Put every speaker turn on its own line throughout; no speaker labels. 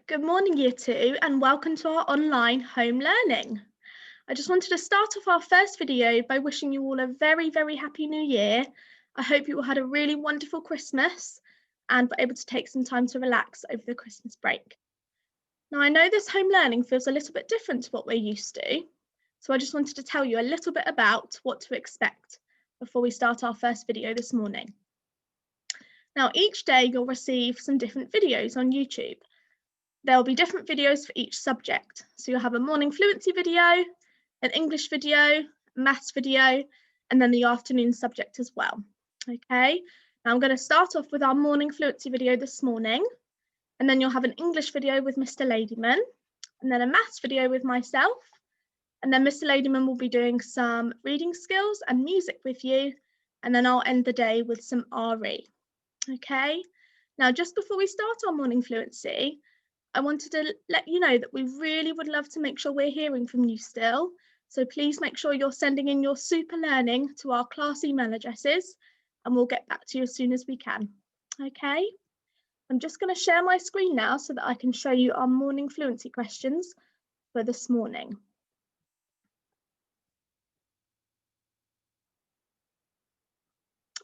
Good morning, Year 2, and welcome to our online home learning. I just wanted to start off our first video by wishing you all a very, very happy new year. I hope you all had a really wonderful Christmas and were able to take some time to relax over the Christmas break. Now, I know this home learning feels a little bit different to what we're used to, so I just wanted to tell you a little bit about what to expect before we start our first video this morning. Now, each day you'll receive some different videos on YouTube. There'll be different videos for each subject. So you'll have a morning fluency video, an English video, a maths video, and then the afternoon subject as well. Okay, now I'm going to start off with our morning fluency video this morning, and then you'll have an English video with Mr. Ladyman, and then a maths video with myself, and then Mr. Ladyman will be doing some reading skills and music with you, and then I'll end the day with some RE. Okay, now just before we start our morning fluency, I wanted to let you know that we really would love to make sure we're hearing from you still. So please make sure you're sending in your super learning to our class email addresses, and we'll get back to you as soon as we can. Okay, I'm just going to share my screen now so that I can show you our morning fluency questions for this morning.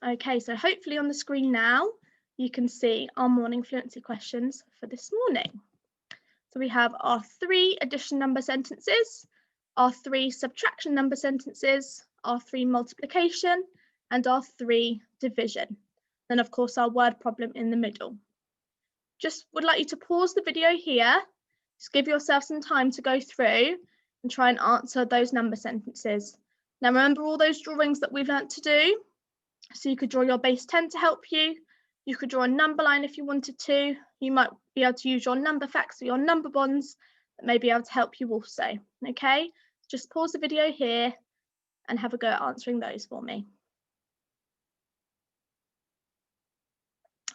Okay, so hopefully on the screen now, you can see our morning fluency questions for this morning. So we have our 3 addition number sentences, our 3 subtraction number sentences, our 3 multiplication, and our 3 division. Then of course our word problem in the middle. Just would like you to pause the video here, just give yourself some time to go through and try and answer those number sentences. Now remember all those drawings that we've learnt to do? So you could draw your base 10 to help you. You could draw a number line if you wanted to. You might be able to use your number facts or your number bonds that may be able to help you also. Okay, just pause the video here and have a go at answering those for me.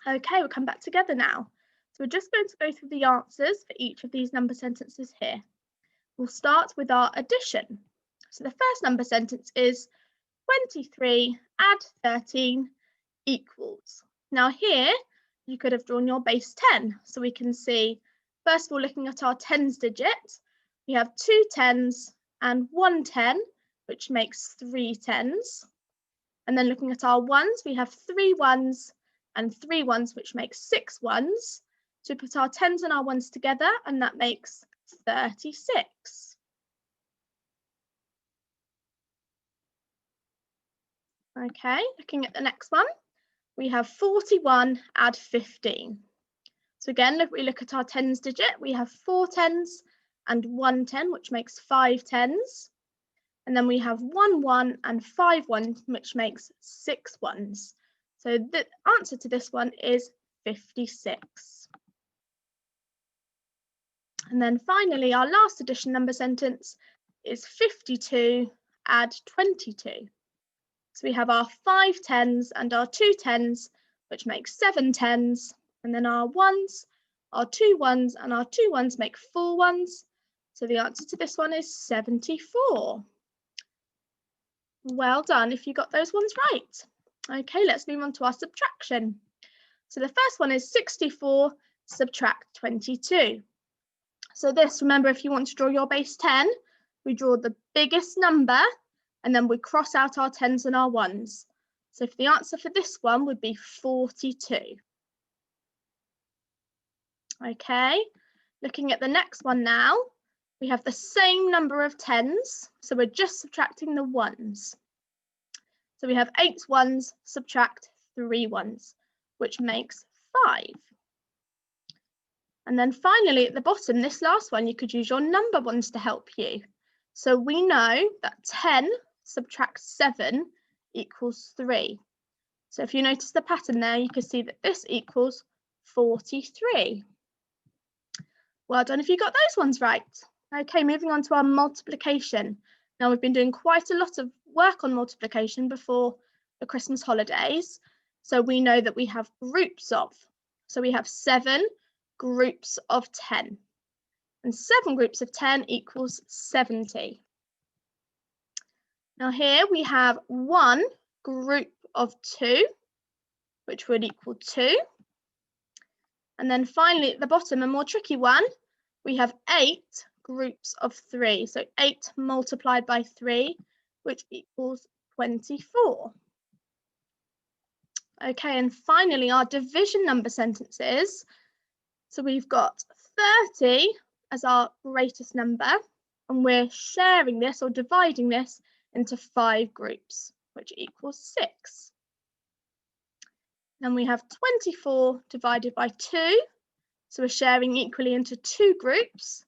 Okay, we'll come back together now. So we're just going to go through the answers for each of these number sentences here. We'll start with our addition. So the first number sentence is 23 add 13 equals. Now here, you could have drawn your base 10. So we can see, first of all, looking at our tens digit, we have 2 10s and 1 10, which makes 3 10s. And then looking at our ones, we have 3 1s and 3 1s, which makes 6 1s. So we put our 10s and our 1s together, and that makes 36. Okay, looking at the next one. We have 41 add 15. So again, if we look at our tens digit, we have 4 10s and 1 10, which makes 5 10s. And then we have 1 1 and 5 1s, which makes 6 1s. So the answer to this one is 56. And then finally, our last addition number sentence is 52 add 22. So we have our 5 10s and our 2 10s, which makes 7 10s. And then our 1s, our 2 1s and our 2 1s make 4 1s. So the answer to this one is 74. Well done if you got those ones right. Okay, let's move on to our subtraction. So the first one is 64 subtract 22. So this, remember, if you want to draw your base 10, we draw the biggest number, and then we cross out our 10s and our 1s. So the answer for this one would be 42. Okay, looking at the next one now, we have the same number of 10s, so we're just subtracting the 1s. So we have 8 1s subtract 3 1s, which makes 5. And then finally at the bottom, this last one, you could use your number ones to help you. So we know that 10 subtract 7 equals 3. So if you notice the pattern there, you can see that this equals 43. Well done if you got those ones right. Okay, moving on to our multiplication. Now we've been doing quite a lot of work on multiplication before the Christmas holidays. So we know that we have groups of. So we have 7 groups of 10. And 7 groups of 10 equals 70. Now here we have 1 group of 2, which would equal 2. And then finally at the bottom, a more tricky one, we have 8 groups of 3. So 8 multiplied by 3, which equals 24. Okay, and finally our division number sentences. So we've got 30 as our greatest number, and we're sharing this or dividing this into 5 groups, which equals 6. Then we have 24 divided by 2, so we're sharing equally into 2 groups,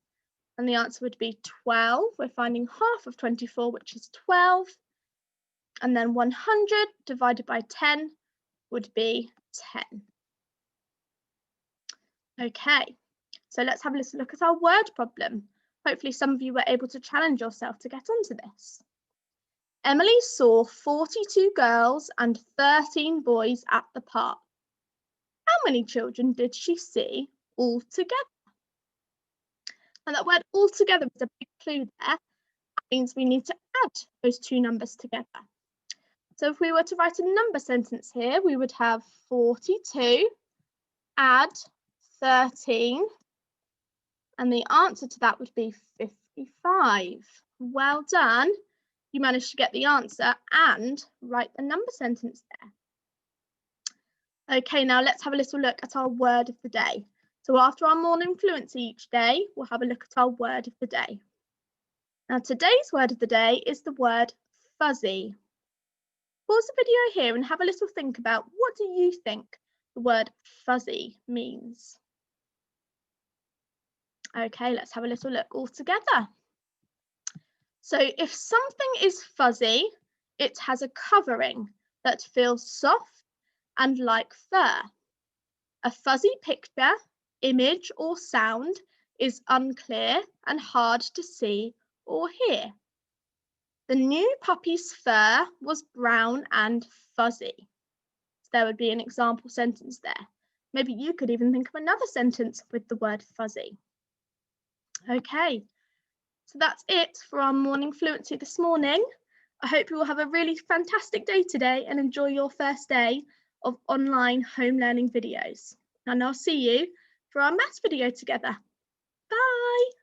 and the answer would be 12. We're finding half of 24, which is 12. And then 100 divided by 10 would be 10. Okay, so let's have a little look at our word problem. Hopefully some of you were able to challenge yourself to get onto this. Emily saw 42 girls and 13 boys at the park. How many children did she see altogether? And that word altogether is a big clue there. That means we need to add those two numbers together. So if we were to write a number sentence here, we would have 42, add 13, and the answer to that would be 55. Well done. You managed to get the answer and write the number sentence there. Okay, now let's have a little look at our word of the day. So after our morning fluency each day, we'll have a look at our word of the day. Now today's word of the day is the word fuzzy. Pause the video here and have a little think about what do you think the word fuzzy means? Okay, let's have a little look all together. So if something is fuzzy, it has a covering that feels soft and like fur. A fuzzy picture, image or sound is unclear and hard to see or hear. The new puppy's fur was brown and fuzzy. So there would be an example sentence there. Maybe you could even think of another sentence with the word fuzzy. Okay, so that's it for our morning fluency this morning. I hope you will have a really fantastic day today and enjoy your first day of online home learning videos. And I'll see you for our maths video together. Bye.